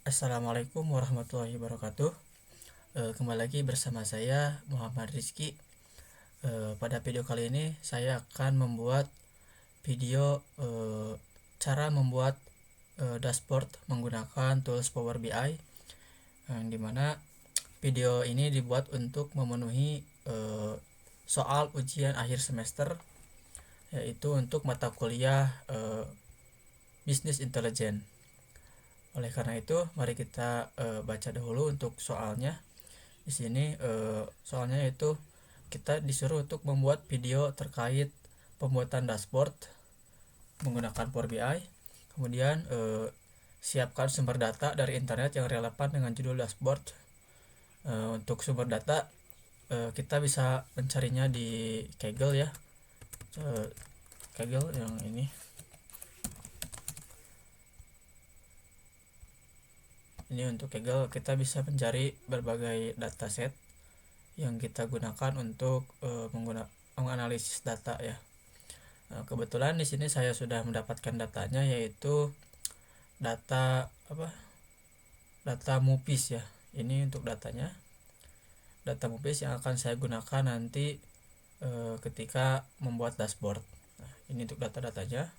Assalamualaikum warahmatullahi wabarakatuh. Kembali lagi bersama saya Muhammad Rizky. Pada video kali ini saya akan membuat video cara membuat dashboard menggunakan tools Power BI, yang dimana video ini dibuat untuk memenuhi soal ujian akhir semester, yaitu untuk mata kuliah Business Intelligence. Oleh karena itu, mari kita baca dahulu untuk soalnya. Di sini soalnya yaitu kita disuruh untuk membuat video terkait pembuatan dashboard menggunakan Power BI. Kemudian siapkan sumber data dari internet yang relevan dengan judul dashboard. Untuk sumber data kita bisa mencarinya di Kaggle ya. Kaggle yang ini. Ini untuk Kaggle kita bisa mencari berbagai dataset yang kita gunakan untuk menganalisis data ya. Kebetulan di sini saya sudah mendapatkan datanya, yaitu data MUPIS ya. Ini untuk datanya, data MUPIS yang akan saya gunakan nanti ketika membuat dashboard. Nah, ini untuk data-datanya.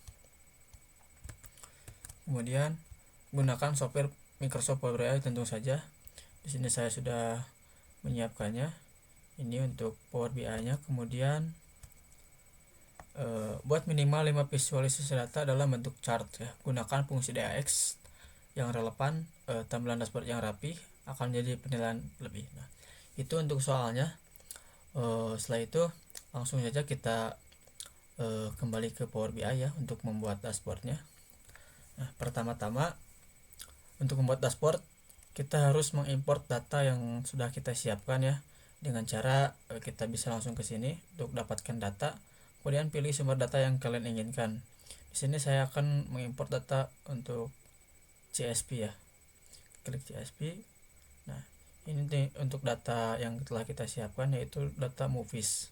Kemudian gunakan software Microsoft Power BI tentu saja. Di sini saya sudah menyiapkannya. Ini untuk Power BI-nya. Kemudian buat minimal 5 visualisasi data dalam bentuk chart ya. Gunakan fungsi DAX yang relevan. Tampilan dashboard yang rapi akan jadi penilaian lebih. Nah, itu untuk soalnya. Setelah itu langsung saja kita kembali ke Power BI ya untuk membuat dashboardnya. Nah, pertama-tama untuk membuat dashboard kita harus mengimport data yang sudah kita siapkan ya, dengan cara kita bisa langsung ke sini untuk dapatkan data, kemudian pilih sumber data yang kalian inginkan. Di sini saya akan mengimport data untuk CSV ya, klik CSV. Nah, ini untuk data yang telah kita siapkan, yaitu data movies.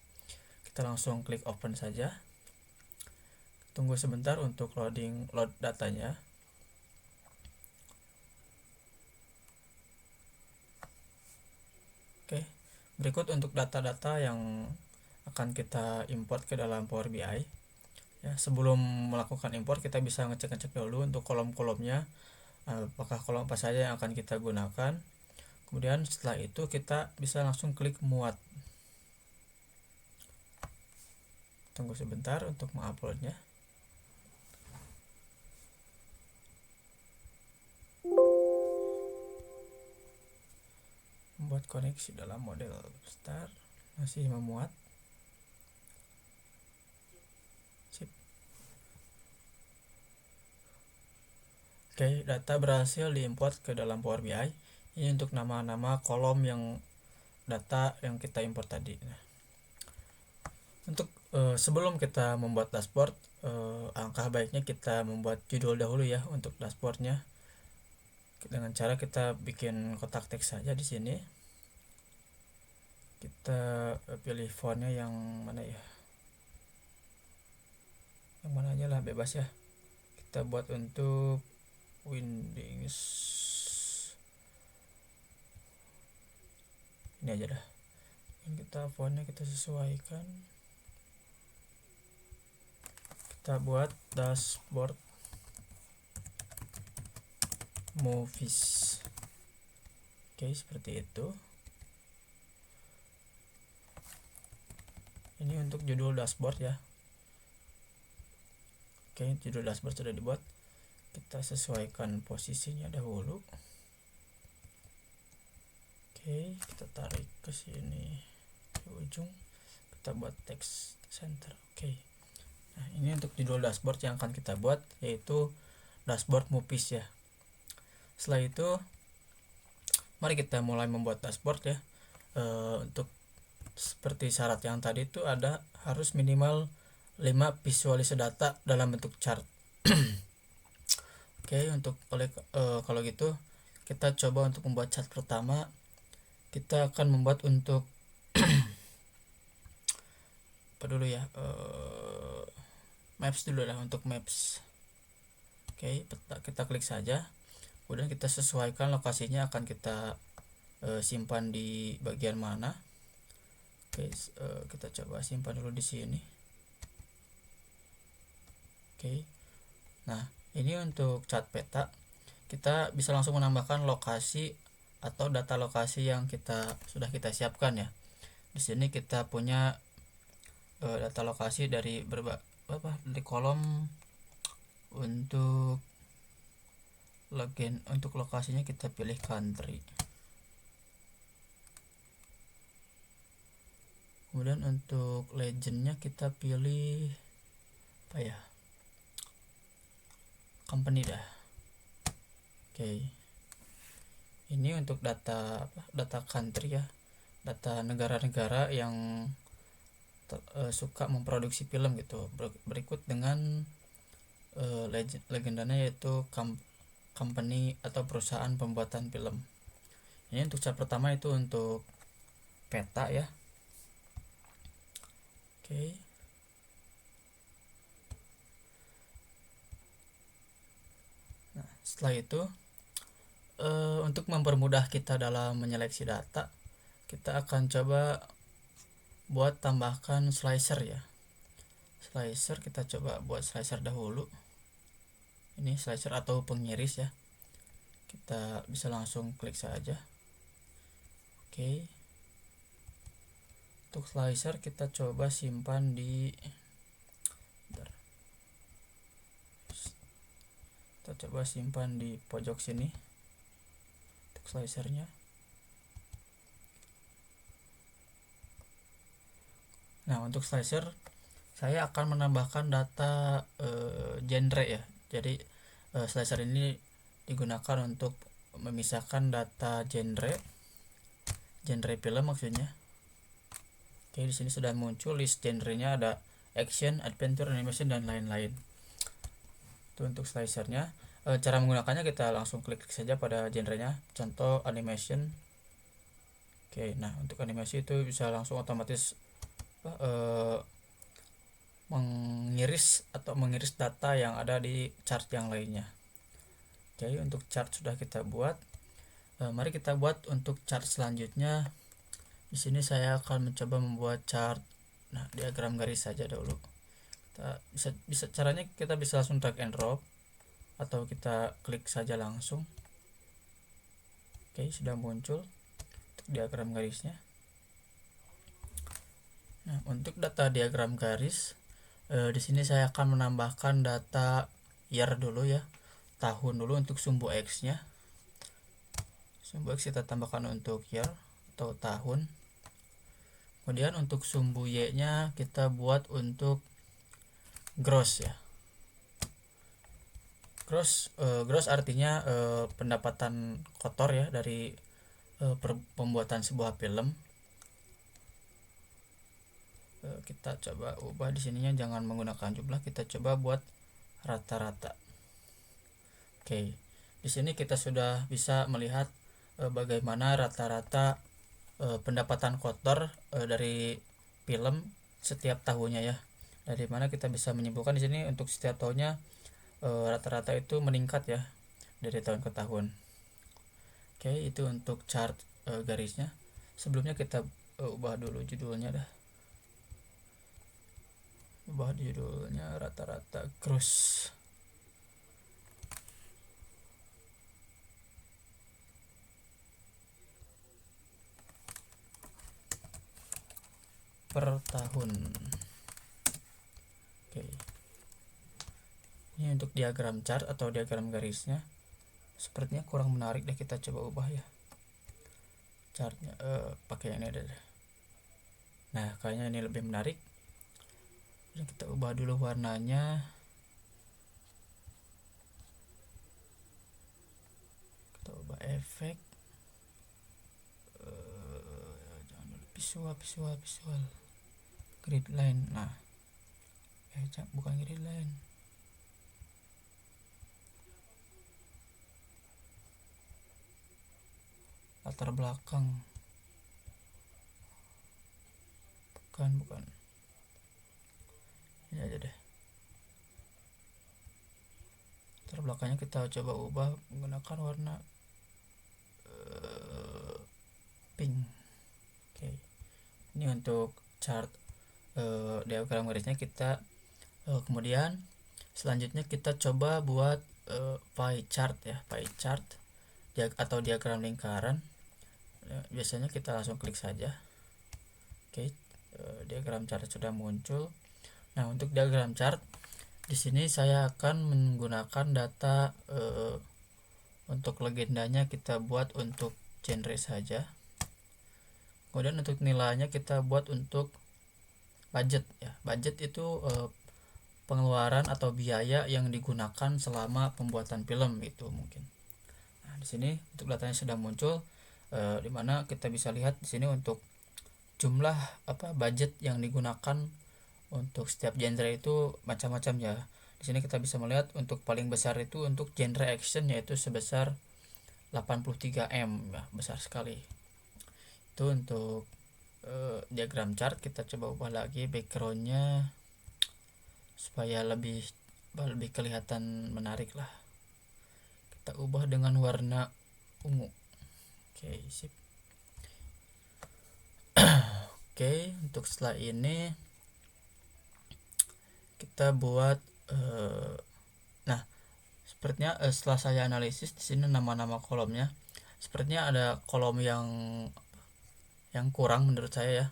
Kita langsung klik open saja, tunggu sebentar untuk load datanya. Oke, berikut untuk data-data yang akan kita import ke dalam Power BI ya. Sebelum melakukan import kita bisa ngecek dulu untuk kolom-kolomnya, apakah kolom apa saja yang akan kita gunakan. Kemudian setelah itu kita bisa langsung klik muat. Tunggu sebentar untuk menguploadnya. Membuat koneksi dalam model start, masih memuat. Sip. Oke, data berhasil diimport ke dalam Power BI. Ini untuk nama-nama kolom yang data yang kita import tadi. Nah, untuk sebelum kita membuat dashboard, alangkah baiknya kita membuat judul dahulu ya untuk dashboardnya, dengan cara kita bikin kotak teks saja. Di sini kita pilih fontnya yang mana ya, yang mana aja lah, bebas ya. Kita buat untuk Windows ini aja dah. Kita fontnya kita sesuaikan, kita buat dashboard movies. Oke, seperti itu. Ini untuk judul dashboard ya. Oke, judul dashboard sudah dibuat. Kita sesuaikan posisinya dahulu. Oke, kita tarik ke sini ke ujung. Kita buat text center. Oke. Nah, ini untuk judul dashboard yang akan kita buat, yaitu dashboard movies ya. Setelah itu mari kita mulai membuat dashboard ya. Untuk seperti syarat yang tadi itu ada harus minimal 5 visualisasi data dalam bentuk chart. Oke, untuk kalau gitu kita coba untuk membuat chart pertama. Kita akan membuat untuk apa dulu ya, maps dulu lah, untuk maps. Oke, kita klik saja. Kemudian kita sesuaikan lokasinya, akan kita simpan di bagian mana. Oke, kita coba simpan dulu di sini. Oke, nah ini untuk chart peta. Kita bisa langsung menambahkan lokasi atau data lokasi yang sudah kita siapkan ya. Di sini kita punya data lokasi dari dari kolom. Untuk lokasinya kita pilih country. Kemudian untuk legendnya kita pilih apa ya, company dah. Oke, ini untuk data country ya, data negara-negara yang suka memproduksi film gitu. Berikut dengan legendanya, yaitu company atau perusahaan pembuatan film. Ini untuk chart pertama, itu untuk peta ya. Oke. Nah, setelah itu untuk mempermudah kita dalam menyeleksi data, kita akan coba buat tambahkan slicer ya. Slicer, kita coba buat slicer dahulu. Ini slicer atau pengiris ya. Kita bisa langsung klik saja. Oke. Untuk slicer kita coba simpan di pojok sini untuk slicernya. Nah, untuk slicer saya akan menambahkan data genre ya. Jadi slicer ini digunakan untuk memisahkan data genre film maksudnya. Oke, di sini sudah muncul list genrenya, ada action, adventure, animation, dan lain-lain. Itu untuk slicernya. Cara menggunakannya kita langsung klik saja pada genrenya, contoh animation. Oke, nah untuk animasi itu bisa langsung otomatis mengiris data yang ada di chart yang lainnya. Oke, untuk chart sudah kita buat. Mari kita buat untuk chart selanjutnya. Di sini saya akan mencoba membuat chart. Nah, diagram garis saja dulu. Caranya kita bisa langsung drag and drop atau kita klik saja langsung. Oke, sudah muncul untuk diagram garisnya. Nah, untuk data diagram garis, di sini saya akan menambahkan data year dulu ya, tahun dulu untuk sumbu X-nya. Sumbu X kita tambahkan untuk year atau tahun. Kemudian untuk sumbu Y-nya kita buat untuk gross ya. Gross artinya pendapatan kotor ya dari pembuatan sebuah film. Kita coba ubah di sininya, jangan menggunakan jumlah, kita coba buat rata-rata. Oke, di sini kita sudah bisa melihat bagaimana rata-rata pendapatan kotor dari film setiap tahunnya ya. Dari mana kita bisa menyimpulkan di sini untuk setiap tahunnya rata-rata itu meningkat ya dari tahun ke tahun. Oke, itu untuk chart garisnya. Sebelumnya kita ubah dulu judulnya dah. Ubah judulnya rata-rata gross. Per tahun. Oke. Ini untuk diagram chart atau diagram garisnya. Sepertinya kurang menarik deh, kita coba ubah ya. Chartnya pakai ini deh. Nah, kayaknya ini lebih menarik. Dan kita ubah dulu warnanya. Kita ubah efek. Visual grid line. Nah, bukan grid line, latar belakang, bukan ini aja deh, latar belakangnya kita coba ubah menggunakan warna pink. Oke, ini untuk chart diagram garisnya kita kemudian selanjutnya kita coba buat pie chart ya, pie chart atau diagram lingkaran. Biasanya kita langsung klik saja. Oke, diagram chart sudah muncul. Nah, untuk diagram chart di sini saya akan menggunakan data untuk legendanya kita buat untuk genre saja. Kemudian untuk nilainya kita buat untuk budget ya. Budget itu pengeluaran atau biaya yang digunakan selama pembuatan film itu mungkin. Nah, di sini untuk datanya sudah muncul, dimana kita bisa lihat di sini untuk jumlah budget yang digunakan untuk setiap genre itu macam-macam ya. Di sini kita bisa melihat untuk paling besar itu untuk genre action yaitu sebesar 83M ya, besar sekali. Itu untuk diagram chart. Kita coba ubah lagi backgroundnya supaya lebih kelihatan menarik lah. Kita ubah dengan warna ungu. Oke, sip. Oke, untuk setelah ini kita buat nah, sepertinya setelah saya analisis di sini nama-nama kolomnya sepertinya ada kolom yang kurang menurut saya ya,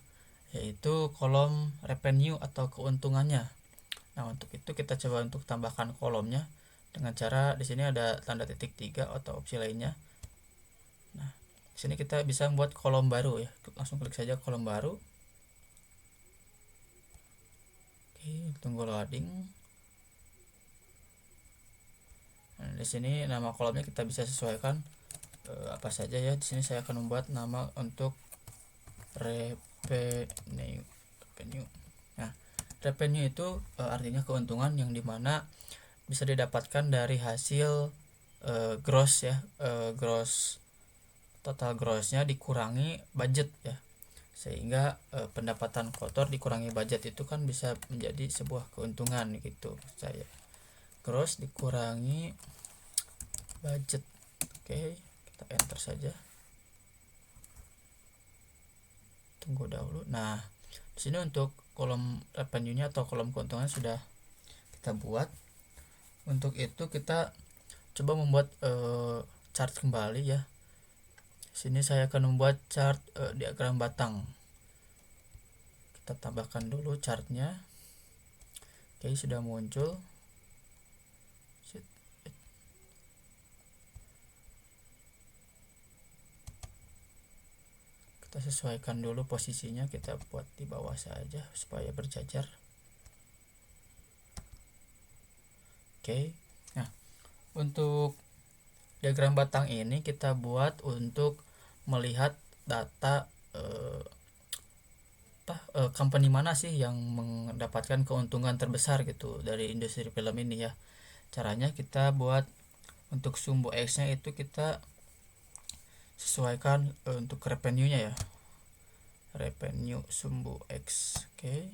yaitu kolom revenue atau keuntungannya. Nah, untuk itu kita coba untuk tambahkan kolomnya dengan cara di sini ada tanda titik 3 atau opsi lainnya. Nah, di sini kita bisa membuat kolom baru ya. Langsung klik saja kolom baru. Oke, tunggu loading. Nah, di sini nama kolomnya kita bisa sesuaikan apa saja ya. Di sini saya akan membuat nama untuk revenue. Nah, revenue itu artinya keuntungan yang dimana bisa didapatkan dari hasil gross ya, gross total grossnya dikurangi budget ya, sehingga pendapatan kotor dikurangi budget itu kan bisa menjadi sebuah keuntungan gitu saya. Gross dikurangi budget. Oke, kita enter saja. Tunggu dahulu. Nah, di sini untuk kolom revenue-nya atau kolom keuntungan sudah kita buat. Untuk itu kita coba membuat chart kembali ya. Sini saya akan membuat chart diagram batang. Kita tambahkan dulu chartnya. Oke, sudah muncul. Kita sesuaikan dulu posisinya, kita buat di bawah saja supaya berjajar. Oke. Nah, untuk diagram batang ini kita buat untuk melihat data company mana sih yang mendapatkan keuntungan terbesar gitu dari industri film ini ya. Caranya kita buat untuk sumbu X-nya itu kita sesuaikan untuk revenue-nya ya. Revenue sumbu X. Oke.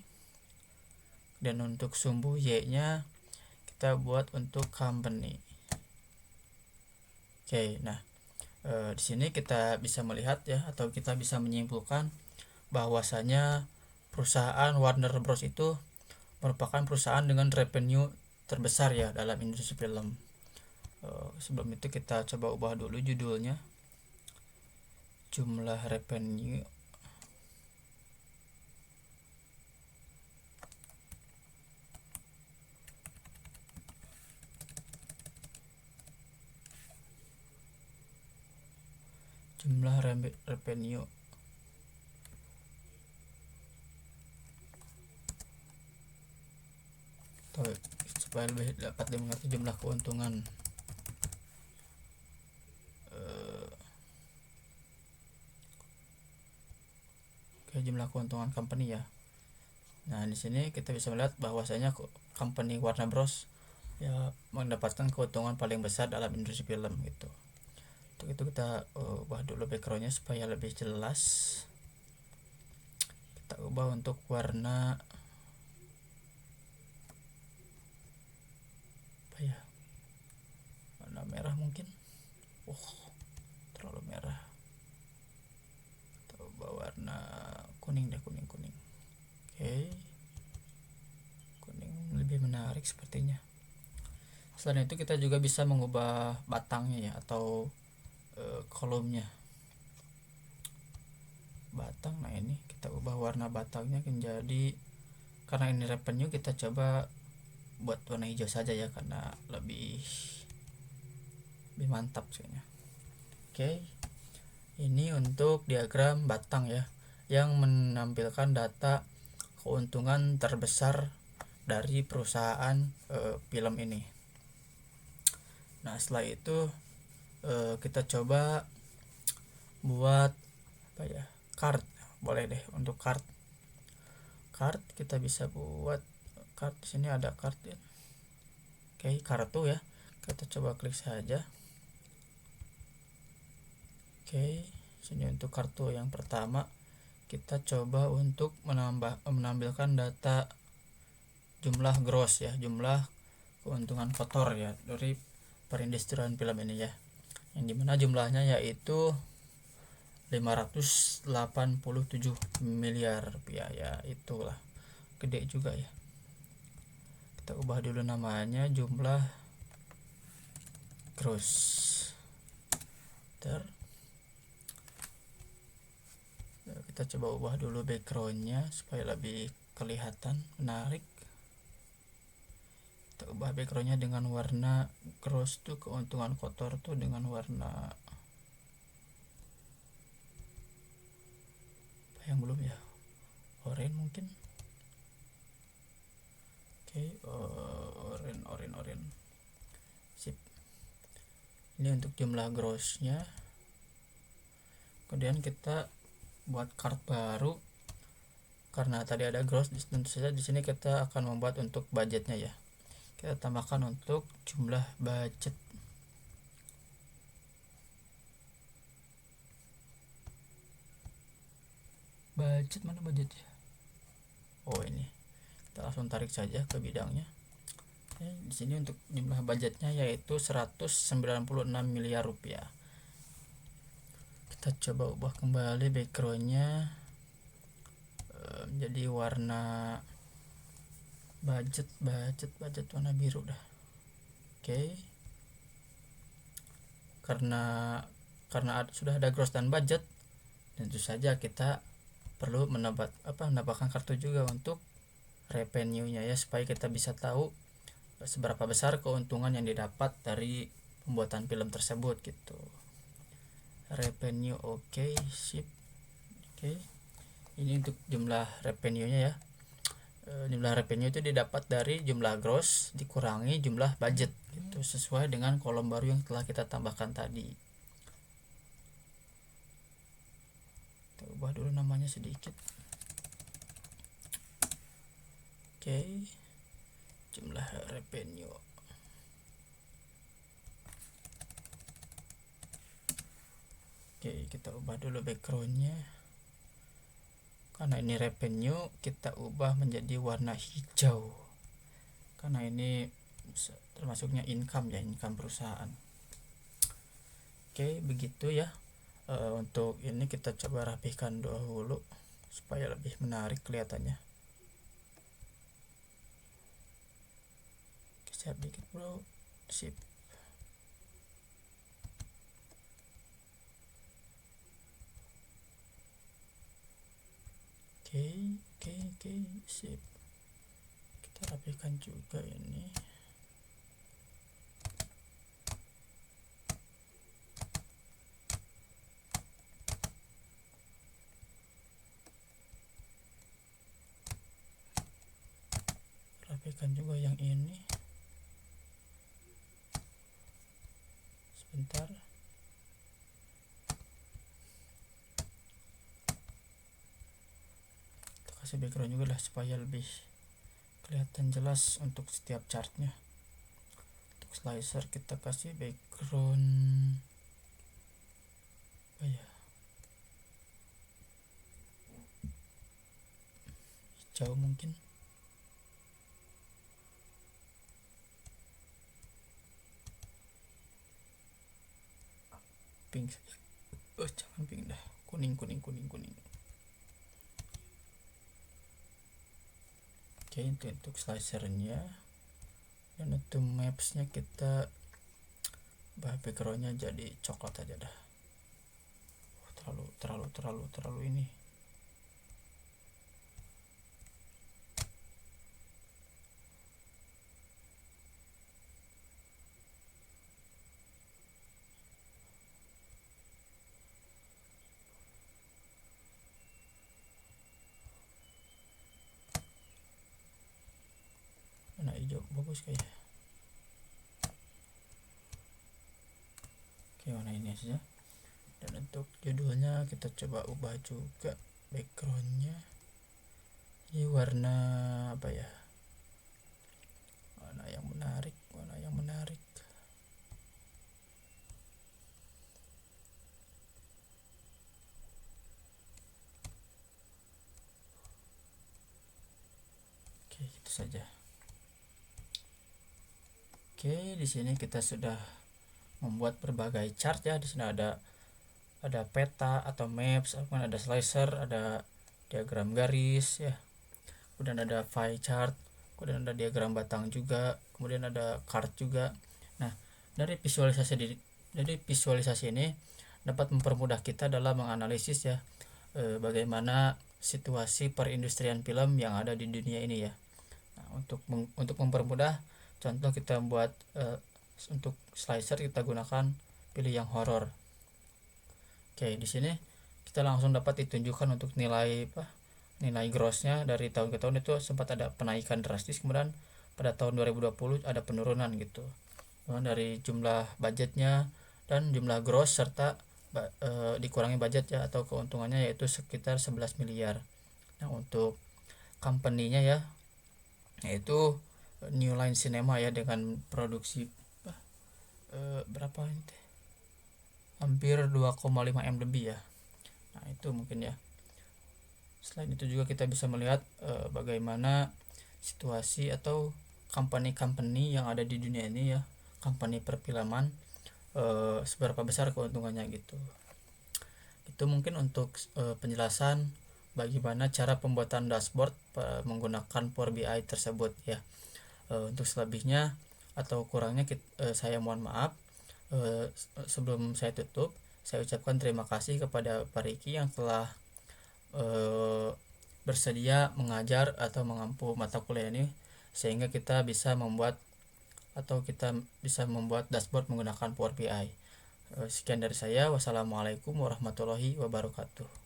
Dan untuk sumbu Y-nya kita buat untuk company. Oke, nah di sini kita bisa melihat ya, atau kita bisa menyimpulkan bahwasanya perusahaan Warner Bros itu merupakan perusahaan dengan revenue terbesar ya dalam industri film. Sebelum itu kita coba ubah dulu judulnya, jumlah revenue. Jumlah revenue. Supaya lebih dapat dimengerti jumlah keuntungan. Jumlah keuntungan company ya. Nah, di sini kita bisa melihat bahwasanya company Warner Bros ya mendapatkan keuntungan paling besar dalam industri film gitu. Untuk itu kita ubah dulu backgroundnya supaya lebih jelas. Kita ubah untuk warna apa ya, merah mungkin. Terlalu merah. Kita ubah warna kuning deh, kuning. Kuning lebih menarik sepertinya. Selain itu kita juga bisa mengubah batangnya ya, atau kolomnya. Batang, nah ini kita ubah warna batangnya menjadi, karena ini revenue, kita coba buat warna hijau saja ya, karena lebih mantap kayaknya. Ini untuk diagram batang ya, yang menampilkan data keuntungan terbesar dari perusahaan film ini. Nah setelah itu kita coba buat apa ya, card. Boleh deh untuk card kita bisa buat card. Di sini ada card ya. Kartu ya, kita coba klik saja. Sini untuk kartu yang pertama kita coba untuk menampilkan data jumlah gross ya, jumlah keuntungan kotor ya dari perindustrian film ini ya, yang dimana jumlahnya yaitu 587 miliar rupiah ya, itulah gede juga ya. Kita ubah dulu namanya jumlah gross. Kita coba ubah dulu backgroundnya supaya lebih kelihatan menarik. Kita ubah backgroundnya dengan warna gross tuh, keuntungan kotor tuh dengan warna apa yang belum ya, oranye mungkin. Oranye. Sip. Ini untuk jumlah grossnya. Kemudian kita buat card baru, karena tadi ada gross, tentu saja di sini kita akan membuat untuk budgetnya ya. Kita tambahkan untuk jumlah budget. Mana budgetnya? Ini. Kita langsung tarik saja ke bidangnya. Di sini untuk jumlah budgetnya yaitu 196 miliar rupiah. Kita coba ubah kembali backgroundnya menjadi warna budget warna biru dah. Karena sudah ada gross dan budget, tentu saja kita perlu menambahkan kartu juga untuk revenue-nya ya, supaya kita bisa tahu seberapa besar keuntungan yang didapat dari pembuatan film tersebut gitu. Revenue sip. Ini untuk jumlah revenue-nya ya. Jumlah revenue itu didapat dari jumlah gross dikurangi jumlah budget gitu, sesuai dengan kolom baru yang telah kita tambahkan tadi. Kita ubah dulu namanya sedikit. Jumlah revenue. Kita ubah dulu backgroundnya. Karena ini revenue, kita ubah menjadi warna hijau, karena ini termasuknya income ya, income perusahaan. Begitu ya. Untuk ini kita coba rapihkan dahulu supaya lebih menarik kelihatannya. Siap dikit bro. Sip. Sip. Kita rapihkan juga ini. Rapihkan juga yang ini. Sebentar. Kasih background juga lah supaya lebih kelihatan jelas untuk setiap chartnya. Untuk slicer kita kasih background hijau mungkin. pink saja. Jangan pink dah, kuning. Oke, untuk slicernya, dan untuk mapsnya kita backgroundnya jadi coklat aja dah. Terlalu ini. Warna hijau bagus kayaknya. Oke, warna ini saja. Dan untuk judulnya kita coba ubah juga backgroundnya. Ini warna apa ya? Warna yang menarik. Oke, itu saja. Oke, di sini kita sudah membuat berbagai chart ya. Di sini ada peta atau maps, kemudian ada slicer, ada diagram garis ya. Kemudian ada pie chart, kemudian ada diagram batang juga, kemudian ada chart juga. Nah, dari visualisasi ini dapat mempermudah kita dalam menganalisis ya bagaimana situasi perindustrian film yang ada di dunia ini ya. Nah, untuk mempermudah, contoh kita buat untuk slicer kita gunakan pilih yang horor. Oke, di sini kita langsung dapat ditunjukkan untuk nilai grossnya dari tahun ke tahun itu sempat ada penaikan drastis, kemudian pada tahun 2020 ada penurunan gitu. Dari jumlah budgetnya dan jumlah gross serta dikurangi budget ya atau keuntungannya yaitu sekitar 11 miliar. Nah, untuk company-nya ya yaitu New Line Cinema ya dengan produksi berapa ini? Hampir 2,5 M lebih ya. Nah, itu mungkin ya. Selain itu juga kita bisa melihat bagaimana situasi atau company-company yang ada di dunia ini ya, company perfilman seberapa besar keuntungannya gitu. Itu mungkin untuk penjelasan bagaimana cara pembuatan dashboard menggunakan Power BI tersebut ya. Untuk selebihnya atau kurangnya saya mohon maaf. Sebelum saya tutup, saya ucapkan terima kasih kepada Pak Riki yang telah bersedia mengajar atau mengampu mata kuliah ini sehingga kita bisa membuat dashboard menggunakan Power BI. Sekian dari saya. Wassalamualaikum warahmatullahi wabarakatuh.